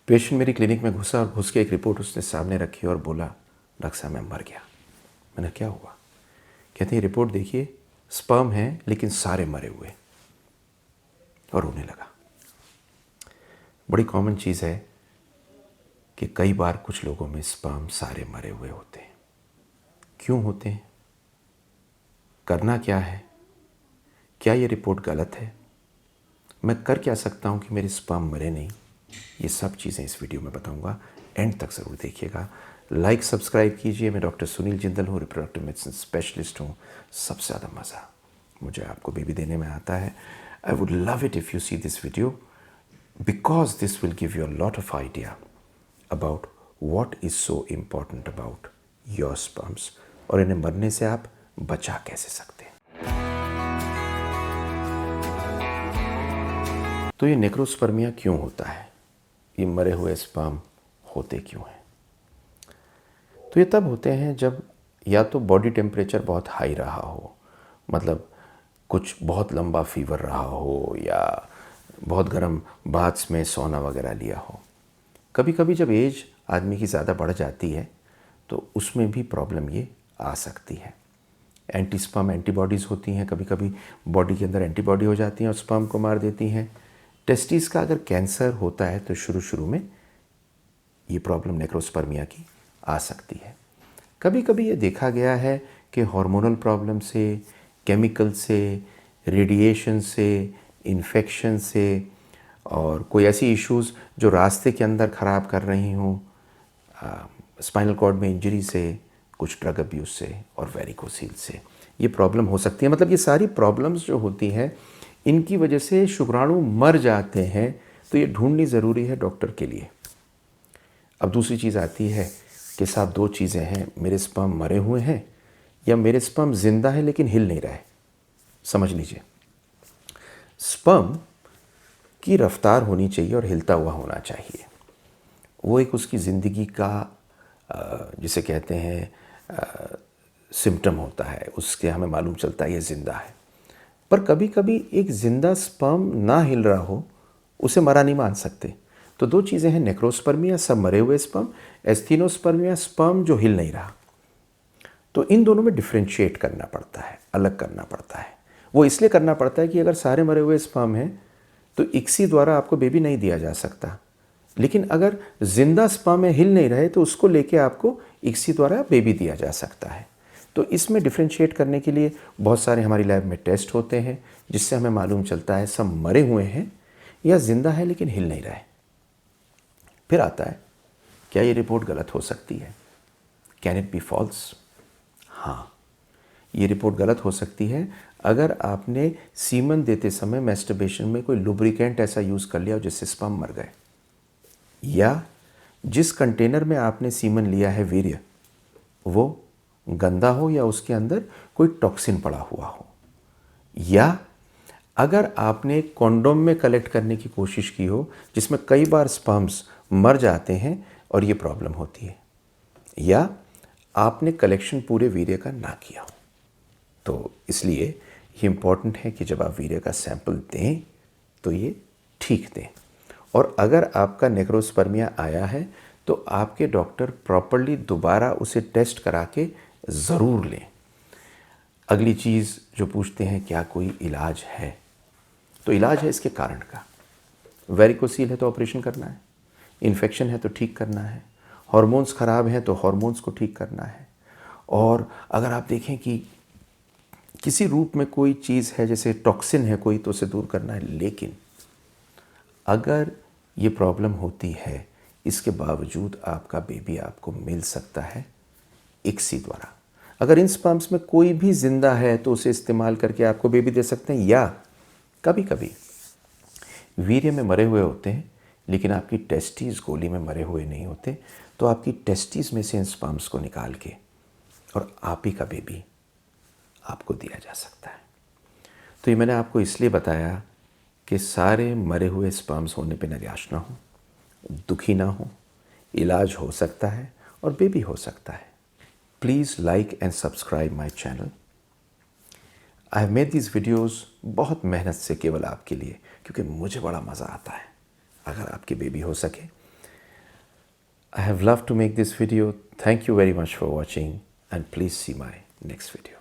Patient मेरी clinic में घुसा और घुस के एक रिपोर्ट उसने सामने रखी और बोला, डॉक्टर साहब मैं मर गया। मैंने क्या हुआ? कहते हैं रिपोर्ट देखिए, स्पर्म है लेकिन सारे मरे हुए। और रोने लगा। बड़ी कॉमन चीज़ है कि कई बार कुछ लोगों में स्पर्म सारे मरे हुए होते हैं। क्यों होते हैं? करना क्या है? क्या ये रिपोर्ट गलत है? मैं कर क्या सकता हूँ कि मेरे स्पर्म मरे नहीं? ये सब चीज़ें इस वीडियो में बताऊँगा, एंड तक ज़रूर देखिएगा। लाइक सब्सक्राइब कीजिए। मैं डॉक्टर सुनील जिंदल हूँ, रिप्रोडक्टिव मेडिसिन स्पेशलिस्ट हूँ। सबसे ज़्यादा मज़ा मुझे आपको बेबी देने में आता है। I would love it if you see this video, because this will give you a lot of idea about what is so important about your sperms, और इन्हें मरने से आप बचा कैसे सकते हैं। तो ये नेक्रोस्पर्मिया क्यों होता है? ये मरे हुए स्पर्म होते क्यों हैं? तो ये तब होते हैं जब या तो बॉडी टेम्परेचर बहुत हाई रहा हो, मतलब कुछ बहुत लंबा फीवर रहा हो, या बहुत गर्म बाथ्स में सोना वगैरह लिया हो। कभी कभी जब एज आदमी की ज़्यादा बढ़ जाती है तो उसमें भी प्रॉब्लम ये आ सकती है। एंटी स्पर्म एंटीबॉडीज़ होती हैं, कभी कभी बॉडी के अंदर एंटीबॉडी हो जाती हैं और स्पर्म को मार देती हैं। टेस्टिस का अगर कैंसर होता है तो शुरू में ये प्रॉब्लम नेक्रोस्पर्मिया की आ सकती है। कभी कभी ये देखा गया है कि हार्मोनल प्रॉब्लम से, केमिकल से, रेडिएशन से, इन्फेक्शन से, और कोई ऐसी इश्यूज़ जो रास्ते के अंदर ख़राब कर रही हों, स्पाइनल कॉर्ड में इंजरी से, कुछ ड्रग अब्यूज़ से और वेरिकोसील से ये प्रॉब्लम हो सकती है। मतलब ये सारी प्रॉब्लम्स जो होती हैं इनकी वजह से शुक्राणु मर जाते हैं, तो ये ढूंढनी ज़रूरी है डॉक्टर के लिए। अब दूसरी चीज़ आती है कि साहब दो चीज़ें हैं, मेरे स्पर्म मरे हुए हैं या मेरे स्पर्म जिंदा है लेकिन हिल नहीं रहे। समझ लीजिए, स्पर्म की रफ्तार होनी चाहिए और हिलता हुआ होना चाहिए। वो एक उसकी ज़िंदगी का जिसे कहते हैं सिम्टम होता है, उसके हमें मालूम चलता है ये ज़िंदा है। पर कभी कभी एक ज़िंदा स्पर्म ना हिल रहा हो, उसे मरा नहीं मान सकते। तो दो चीज़ें हैं, नेक्रोस्पर्मिया सब मरे हुए स्पर्म, एस्थीनोस्पर्मिया स्पर्म जो हिल नहीं रहा। तो इन दोनों में डिफ्रेंशिएट करना पड़ता है, अलग करना पड़ता है। वो इसलिए करना पड़ता है कि अगर सारे मरे हुए स्पर्म हैं तो इक्सी द्वारा आपको बेबी नहीं दिया जा सकता, लेकिन अगर जिंदा स्पर्म में हिल नहीं रहे तो उसको लेके आपको इक्सी द्वारा बेबी दिया जा सकता है। तो इसमें डिफ्रेंशिएट करने के लिए बहुत सारे हमारी लैब में टेस्ट होते हैं, जिससे हमें मालूम चलता है सब मरे हुए हैं या जिंदा है लेकिन हिल नहीं रहे। फिर आता है, क्या ये रिपोर्ट गलत हो सकती है? Can it be false? हाँ, ये रिपोर्ट गलत हो सकती है अगर आपने सीमन देते समय मैस्टरबेशन में कोई लुब्रिकेंट ऐसा यूज़ कर लिया हो जिससे स्पर्म मर गए, या जिस कंटेनर में आपने सीमन लिया है वीर्य वो गंदा हो या उसके अंदर कोई टॉक्सिन पड़ा हुआ हो, या अगर आपने कॉन्डोम में कलेक्ट करने की कोशिश की हो जिसमें कई बार स्पर्म्स मर जाते हैं और ये प्रॉब्लम होती है, या आपने कलेक्शन पूरे वीर्य का ना किया हो। तो इसलिए ये इम्पॉर्टेंट है कि जब आप वीर्य का सैंपल दें तो ये ठीक दें। और अगर आपका नेक्रोस्पर्मिया आया है तो आपके डॉक्टर प्रॉपरली दोबारा उसे टेस्ट करा के ज़रूर लें। अगली चीज़ जो पूछते हैं, क्या कोई इलाज है? तो इलाज है इसके कारण का। वेरिकोसील है तो ऑपरेशन करना है, इन्फेक्शन है तो ठीक करना है, हार्मोन्स ख़राब हैं तो हार्मोन्स को ठीक करना है, और अगर आप देखें कि किसी रूप में कोई चीज़ है जैसे टॉक्सिन है कोई, तो उसे दूर करना है। लेकिन अगर ये प्रॉब्लम होती है, इसके बावजूद आपका बेबी आपको मिल सकता है इक्सी द्वारा। अगर इन स्पर्म्स में कोई भी जिंदा है तो उसे इस्तेमाल करके आपको बेबी दे सकते हैं, या कभी कभी वीर्य में मरे हुए होते हैं लेकिन आपकी टेस्टिस गोली में मरे हुए नहीं होते, तो आपकी टेस्टिस में से इन स्पर्म्स को निकाल के और आप ही का बेबी आपको दिया जा सकता है। तो ये मैंने आपको इसलिए बताया कि सारे मरे हुए स्पर्म्स होने पे निराश ना हो, दुखी ना हो, इलाज हो सकता है और बेबी हो सकता है। Please like and subscribe my channel. I have made these videos बहुत मेहनत से केवल आपके लिए, क्योंकि मुझे बड़ा मज़ा आता है अगर आपकी बेबी हो सके। I have loved to make this video. Thank you very much for watching, and please see my next video.